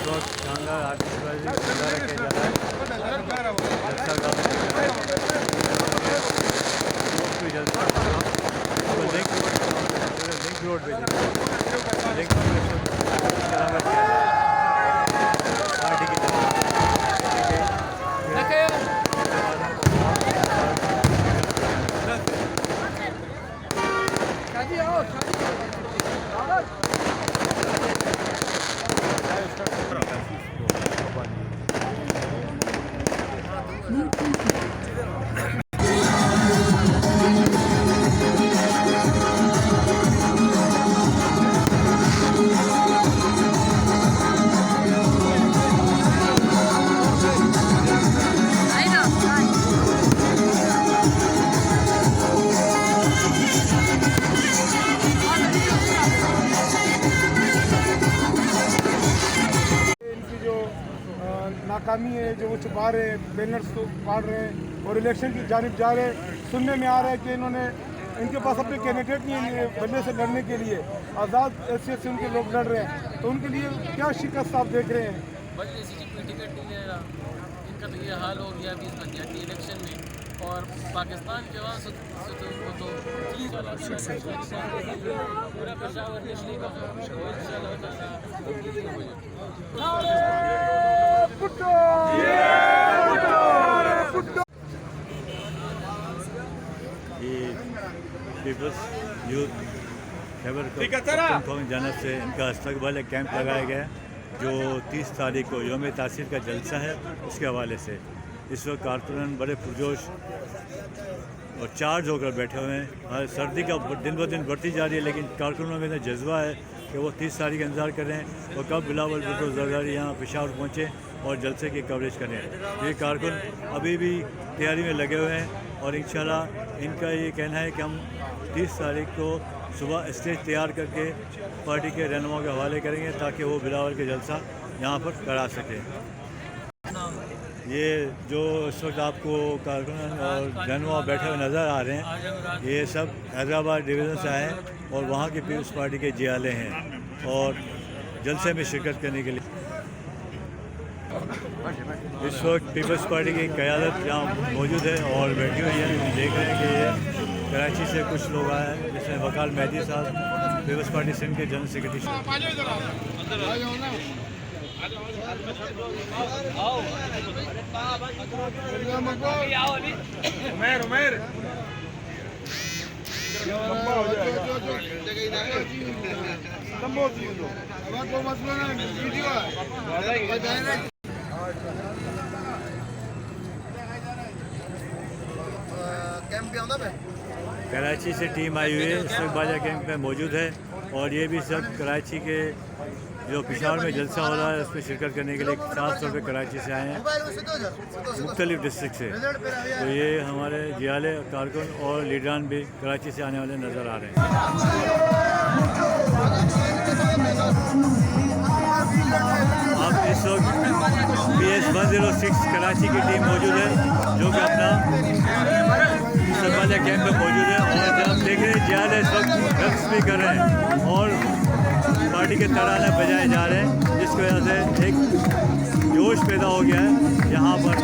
बहुत शानदार आतिशबाजी नज़ारा किया जा रहा है। अच्छा काम लिंक रोड पे लिंक पार्टी की तरफ नाकामी है जो वो छुपा रहे हैं, बैनर्स को फाड़ रहे हैं और इलेक्शन की जानिब जा रहे हैं। सुनने में आ रहा है कि इन्होंने इनके पास अपने कैंडिडेट नहीं है बल्ले से लड़ने के लिए, आज़ाद हैसियत से उनके लोग लड़ रहे हैं, तो उनके लिए क्या शिकस्त आप देख रहे हैं? बल्ले से कोई टिकट नहीं ले रहा, इनका तो ये हाल हो गया अभी इस पंचायती इलेक्शन में। और पाकिस्तान के वहाँ से तो पूरा पेशावर निकली का पीपल्स यूथ खैबर पख्तूनख्वा जानब से इनका इस्तकबाल कैंप लगाया गया जो 30 तारीख को यौम तासीर का जलसा है, उसके हवाले से इस वक्त कारकुनान बड़े पुरजोश और चार्ज होकर बैठे हुए हैं। सर्दी का दिन ब दिन बढ़ती जा रही है, लेकिन कारकुनों में जज्बा है कि वो 30 तारीख का इंतज़ार करें और कब बिलावल भुट्टो ज़रदारी यहाँ पेशावर पहुँचे और जलसे की कवरेज करें। ये कारकुन अभी भी तैयारी में लगे हुए हैं और इंशाल्लाह इनका ये कहना है कि हम 30 तारीख को सुबह स्टेज तैयार करके पार्टी के रहनुमाओं के हवाले करेंगे ताकि वो बिलावल के जलसा यहाँ पर करा सकें। ये जो इस वक्त आपको कारकुन और रहनुमा बैठे हुए नज़र आ रहे हैं, ये सब हैदराबाद डिवीज़न से आए हैं और वहाँ की पीपल्स पार्टी के जियाले हैं और जलसे में शिरकत करने के लिए इस वक्त पीपल्स पार्टी की क़यादत यहाँ मौजूद है और बैठी हुई है। देख रहे हैं कि ये कराची से कुछ लोग आए हैं, जिसमें वकाल मेहदी साहब पीपल्स पार्टी सिंध के जनरल सेक्रेटरी। कराची से टीम आई हुई है, इस वक्त बाजा कैंप में मौजूद है और ये भी सब कराची के जो पेशावर में जलसा हो रहा है उसमें शिरकत करने के लिए खास तौर पे कराची से आए हैं, मुख्तलिफ डिस्ट्रिक्ट से। तो ये हमारे जियाले कारकुन और लीडरान भी कराची से आने वाले नज़र आ रहे हैं। अब इस वक्त PS 106 कराची की टीम मौजूद है जो कि अपना सरबाजा कैंप में मौजूद है और जब देख रहे हैं जियाले इस वक्त रक्स भी कर रहे हैं और पार्टी के तराने बजाए जा रहे हैं, जिसकी वजह से एक जोश पैदा हो गया है यहाँ पर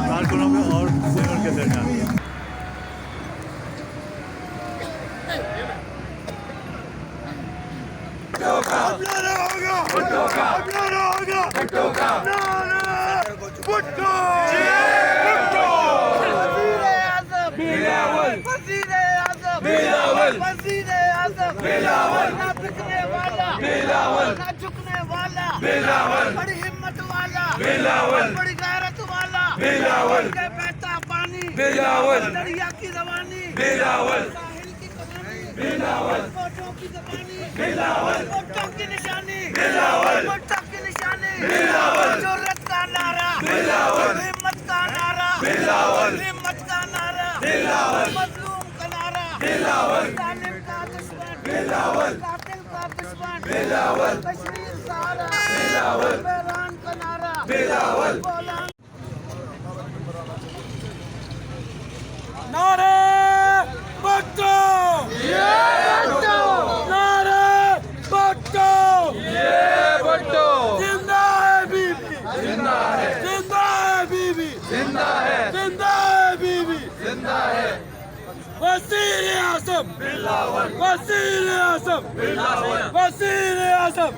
कारकुनों में और सिविल के दरमियान। ना बिकने वाला, ना झुकने वाला, बड़ी हिम्मत वाला, बड़ी गैरत वाला, के बहता पानी, दरिया की रवानी, साहिल की कहानी, फोटो की जबानी, फोटो की निशानी, फोटो की निशानी, जुर्रत का नारा, हिम्मत का नारा, हिम्मत का नारा, मजलूम का नारा, जालिम का दुश्मन, कातिल का दुश्मन, कश्मीर सारा, बहरान का नारा, गोलान नारे भट्टो, नारे भट्टो, जिंदा है बीबी, जिंदा है बीबी, जिंदा है बीबी, वज़ीर आज़म, वज़ीर आज़म, वज़ीर आज़म।